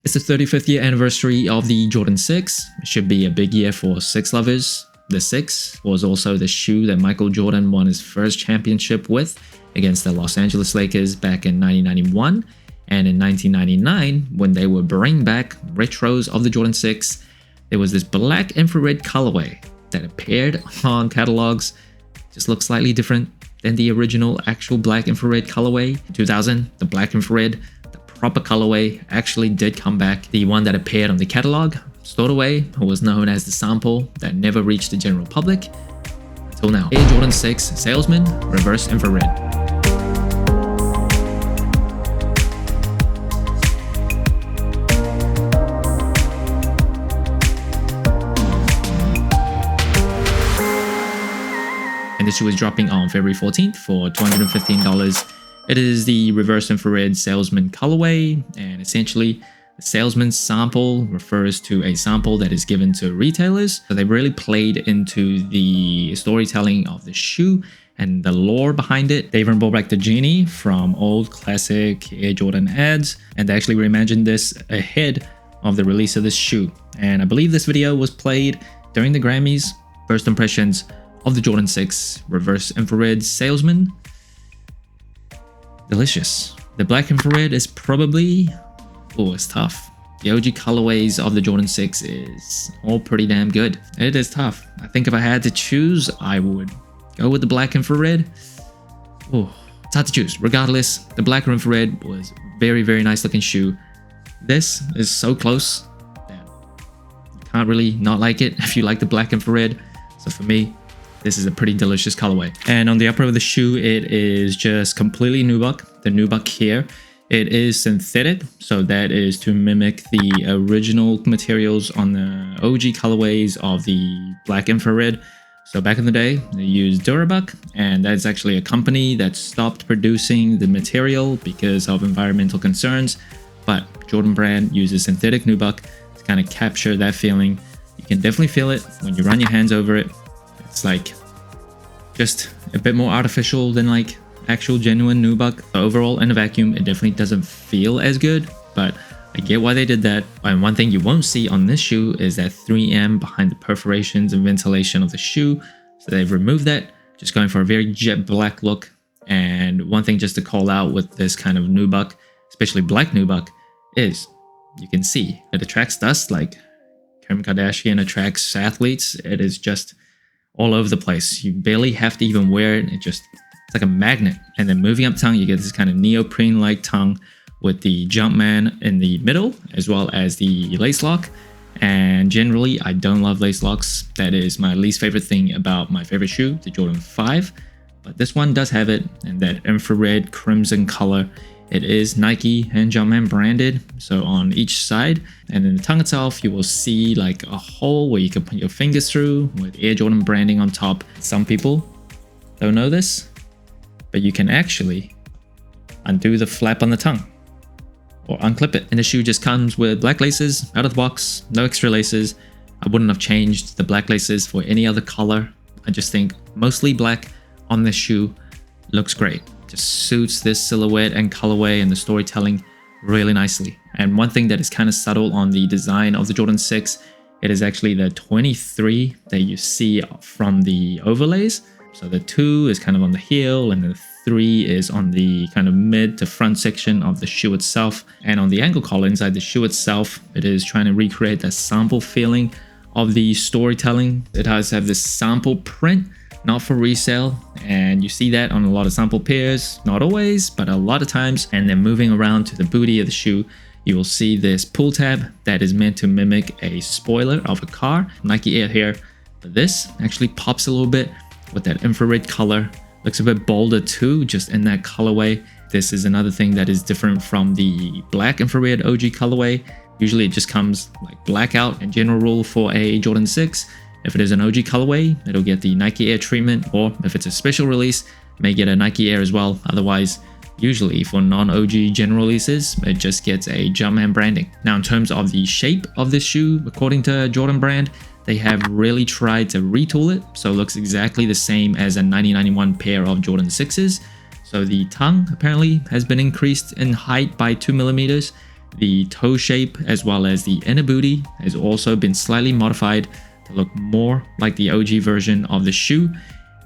It's the 35th year anniversary of the Jordan 6. It should be a big year for 6 lovers. The 6 was also the shoe that Michael Jordan won his first championship with against the Los Angeles Lakers back in 1991. And in 1999, when they were bringing back retros of the Jordan 6, there was this black infrared colorway that appeared on catalogs. Just looked slightly different than the original actual black infrared colorway. In 2000, the black infrared, the proper colorway, actually did come back. The one that appeared on the catalog, stored away, was known as the sample that never reached the general public until now. Air Jordan 6 Salesman Reverse Infrared. And this shoe is dropping on February 14th for $215. It is the Reverse Infrared Salesman colorway, and essentially the Salesman sample refers to a sample that is given to retailers. So they really played into the storytelling of the shoe and the lore behind it. They even brought back the genie from old classic Air Jordan ads, and they actually reimagined this ahead of the release of this shoe. And I believe this video was played during the Grammys. First impressions of the Jordan 6 Reverse Infrared Salesman. Delicious. The black infrared is probably, it's tough. The OG colorways of the Jordan 6 is all pretty damn good. It is tough. I think if I had to choose, I would go with the black infrared. It's hard to choose. Regardless, the black infrared was very, very nice looking shoe. This is so close that you can't really not like it if you like the black infrared. So for me, this is a pretty delicious colorway. And on the upper of the shoe, it is just completely nubuck. The nubuck here, it is synthetic. So that is to mimic the original materials on the OG colorways of the black infrared. So back in the day, they used Durabuck, and that's actually a company that stopped producing the material because of environmental concerns. But Jordan brand uses synthetic nubuck to kind of capture that feeling. You can definitely feel it when you run your hands over it. It's like just a bit more artificial than like actual genuine nubuck. Overall, in a vacuum, it definitely doesn't feel as good, but I get why they did that. And one thing you won't see on this shoe is that 3M behind the perforations and ventilation of the shoe. So they've removed that, just going for a very jet black look. And one thing just to call out with this kind of nubuck, especially black nubuck, is you can see it attracts dust like Kim Kardashian attracts athletes. It is just all over the place. You barely have to even wear it. It's like a magnet. And then moving up tongue, you get this kind of neoprene-like tongue with the Jumpman in the middle, as well as the lace lock. And generally, I don't love lace locks. That is my least favorite thing about my favorite shoe, the Jordan 5. But this one does have it, and that infrared crimson color. It is Nike and Jumpman branded, so on each side. And in the tongue itself, you will see like a hole where you can put your fingers through with Air Jordan branding on top. Some people don't know this, but you can actually undo the flap on the tongue or unclip it. And the shoe just comes with black laces out of the box, no extra laces. I wouldn't have changed the black laces for any other color. I just think mostly black on this shoe looks great. Just suits this silhouette and colorway and the storytelling really nicely. And one thing that is kind of subtle on the design of the Jordan 6, it is actually the 23 that you see from the overlays. So the 2 is kind of on the heel, and the 3 is on the kind of mid to front section of the shoe itself. And on the ankle collar inside the shoe itself, it is trying to recreate that sample feeling of the storytelling. It does have this sample print, not for resale, and you see that on a lot of sample pairs, not always, but a lot of times. And then moving around to the booty of the shoe, you will see this pull tab that is meant to mimic a spoiler of a car, Nike Air here. But this actually pops a little bit with that infrared color. Looks a bit bolder too, just in that colorway. This is another thing that is different from the black infrared OG colorway. Usually it just comes like blackout and general rule for a Jordan 6. If it is an OG colorway, it'll get the Nike Air treatment, or if it's a special release, it may get a Nike Air as well. Otherwise, usually for non-OG general releases, it just gets a Jumpman branding. Now, in terms of the shape of this shoe, according to Jordan brand, they have really tried to retool it, so it looks exactly the same as a 1991 pair of Jordan 6s. So the tongue apparently has been increased in height by 2 millimeters, The toe shape as well as the inner booty has also been slightly modified to look more like the OG version of the shoe,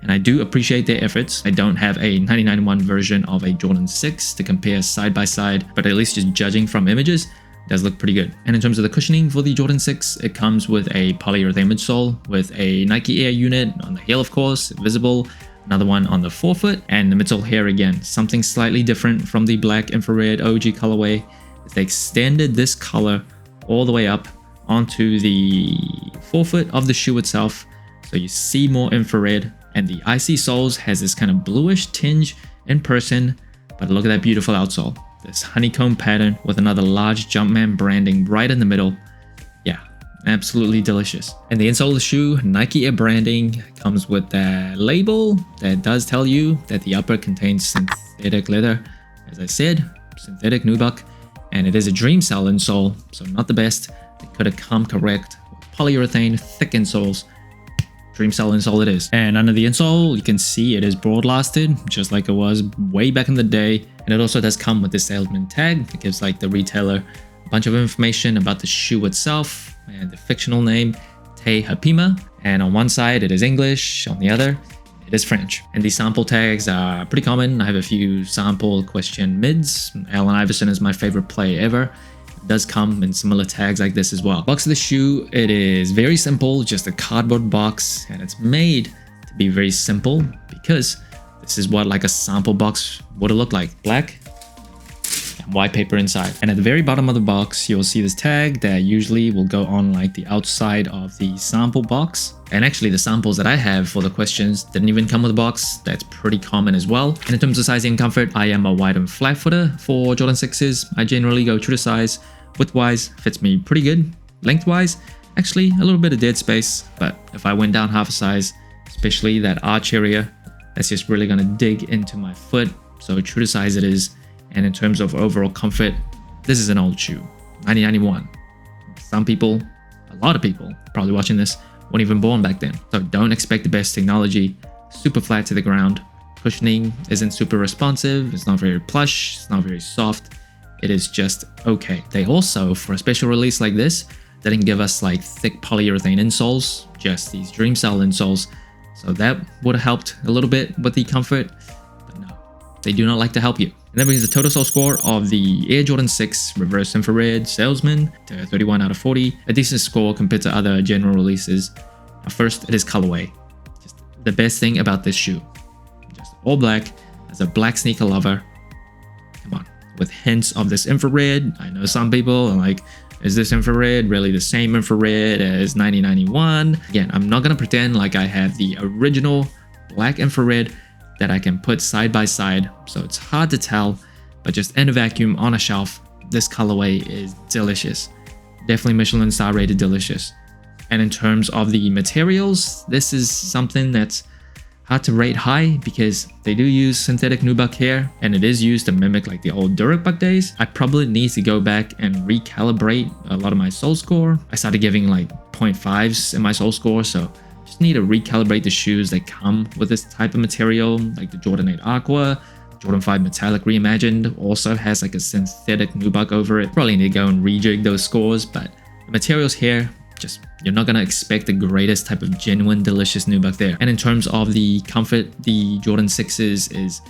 and I do appreciate their efforts. I don't have a 1991 version of a Jordan 6 to compare side by side, but at least just judging from images, it does look pretty good. And in terms of the cushioning for the Jordan 6, it comes with a polyurethane midsole with a Nike Air unit on the heel, of course, visible, another one on the forefoot, and the midsole here again, something slightly different from the black infrared OG colorway. They extended this color all the way up onto the forefoot of the shoe itself, so you see more infrared, and the IC soles has this kind of bluish tinge in person, but look at that beautiful outsole. This honeycomb pattern with another large Jumpman branding right in the middle. Yeah, absolutely delicious. And the insole of the shoe, Nike Air branding, comes with that label that does tell you that the upper contains synthetic leather. As I said, synthetic nubuck, and it is a dream cell insole, so not the best. They could have come correct with polyurethane thick insoles. Dream cell insole it is. And under the insole, you can see it is broad lasted, just like it was way back in the day. And it also does come with the salesman tag that gives like the retailer a bunch of information about the shoe itself and the fictional name, Te Hapima. And on one side it is English, on the other it is French. And these sample tags are pretty common. I have a few sample question mids. Allen Iverson is my favorite player ever. Does come in similar tags like this as well. Box of the shoe, it is very simple, just a cardboard box, and it's made to be very simple because this is what like a sample box would have looked like. Black and white paper inside. And at the very bottom of the box, you'll see this tag that usually will go on like the outside of the sample box. And actually the samples that I have for the questions didn't even come with a box. That's pretty common as well. And in terms of sizing and comfort, I am a wide and flat footer for Jordan 6s. I generally go true to size. Width-wise, fits me pretty good. Length-wise, actually a little bit of dead space, but if I went down half a size, especially that arch area, that's just really gonna dig into my foot. So true to size it is. And in terms of overall comfort, this is an old shoe, 1991. Some people, a lot of people, probably watching this, weren't even born back then. So don't expect the best technology. Super flat to the ground. Cushioning isn't super responsive. It's not very plush. It's not very soft. It is just okay. They also, for a special release like this, didn't give us like thick polyurethane insoles, just these dream cell insoles. So that would have helped a little bit with the comfort, but no, they do not like to help you. And that brings the total sole score of the Air Jordan 6 Reverse Infrared Salesman to 31 out of 40. A decent score compared to other general releases. First, it is colorway. Just the best thing about this shoe. Just all black. As a black sneaker lover, come on. With hints of this infrared. I know some people are like, is this infrared really the same infrared as 1991? Again, I'm not gonna pretend like I have the original black infrared that I can put side by side, so it's hard to tell, but just in a vacuum on a shelf, this colorway is delicious. Definitely Michelin star rated delicious. And in terms of the materials, this is something that's hard to rate high because they do use synthetic nubuck here, and it is used to mimic like the old Throwback days. I probably need to go back and recalibrate a lot of my sole score. I started giving like 0.5s in my sole score, so just need to recalibrate the shoes that come with this type of material, like the Jordan 8 Aqua. Jordan 5 Metallic Reimagined also has like a synthetic nubuck over it. Probably need to go and rejig those scores, but the materials here, just you're not gonna expect the greatest type of genuine delicious nubuck there. And in terms of the comfort, the Jordan 6s is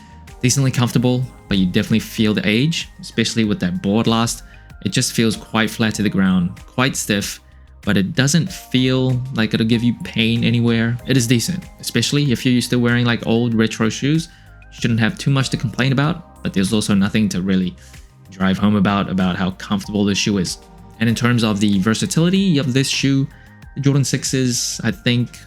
decently comfortable, but you definitely feel the age, especially with that board last. It just feels quite flat to the ground, quite stiff, but it doesn't feel like it'll give you pain anywhere. It is decent, especially if you're used to wearing like old retro shoes. You shouldn't have too much to complain about, but there's also nothing to really drive home about how comfortable this shoe is. And in terms of the versatility of this shoe, the Jordan 6s, I think,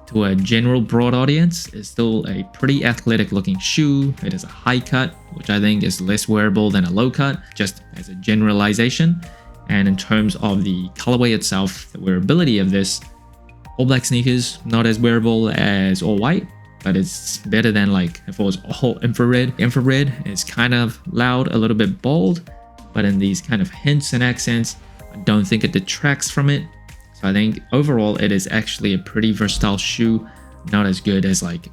to a general broad audience, is still a pretty athletic looking shoe. It is a high cut, which I think is less wearable than a low cut, just as a generalization. And in terms of the colorway itself, the wearability of this, all black sneakers, not as wearable as all white, but it's better than like if it was all infrared. Infrared is kind of loud, a little bit bold, but in these kind of hints and accents, I don't think it detracts from it. So I think overall it is actually a pretty versatile shoe, not as good as like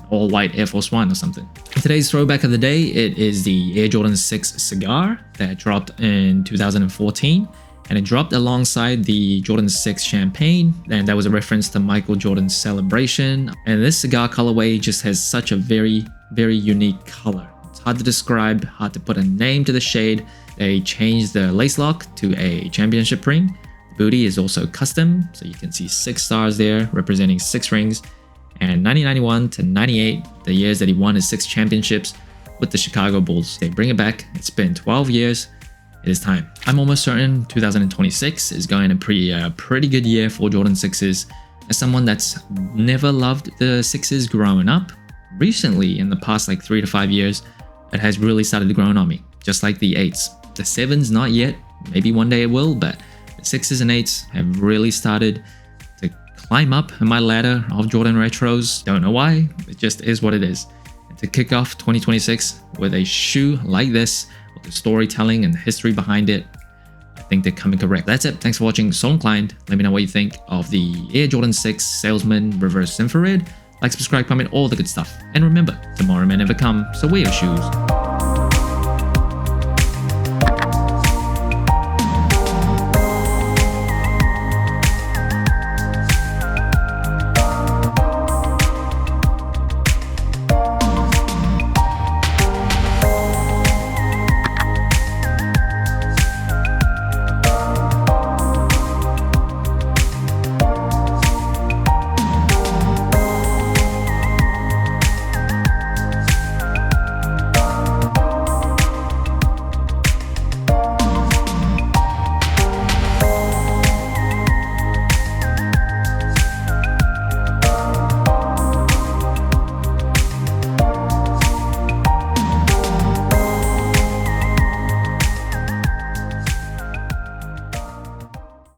all white Air Force One or something. In today's throwback of the day, it is the Air Jordan 6 cigar that dropped in 2014. And it dropped alongside the Jordan 6 champagne, and that was a reference to Michael Jordan's celebration. And this cigar colorway just has such a very, very unique color. It's hard to describe, hard to put a name to the shade. They changed the lace lock to a championship ring. The booty is also custom, so you can see 6 stars there representing 6 rings. And 1991 to 98, the years that he won his 6 championships with the Chicago Bulls. They bring it back. It's been 12 years. It is time. I'm almost certain 2026 is going to be a pretty good year for Jordan 6s. As someone that's never loved the 6s growing up, recently in the past like 3 to 5 years, it has really started growing on me, just like the 8s. The 7s not yet, maybe one day it will, but the 6s and 8s have really started to climb up in my ladder of Jordan retros. Don't know why, it just is what it is. And to kick off 2026 with a shoe like this, the storytelling and the history behind it, I think they're coming correct. That's it. Thanks for watching. So inclined. Let me know what you think of the Air Jordan 6 Salesman Reverse Infrared. Like, subscribe, comment, all the good stuff. And remember, tomorrow may never come, so wear your shoes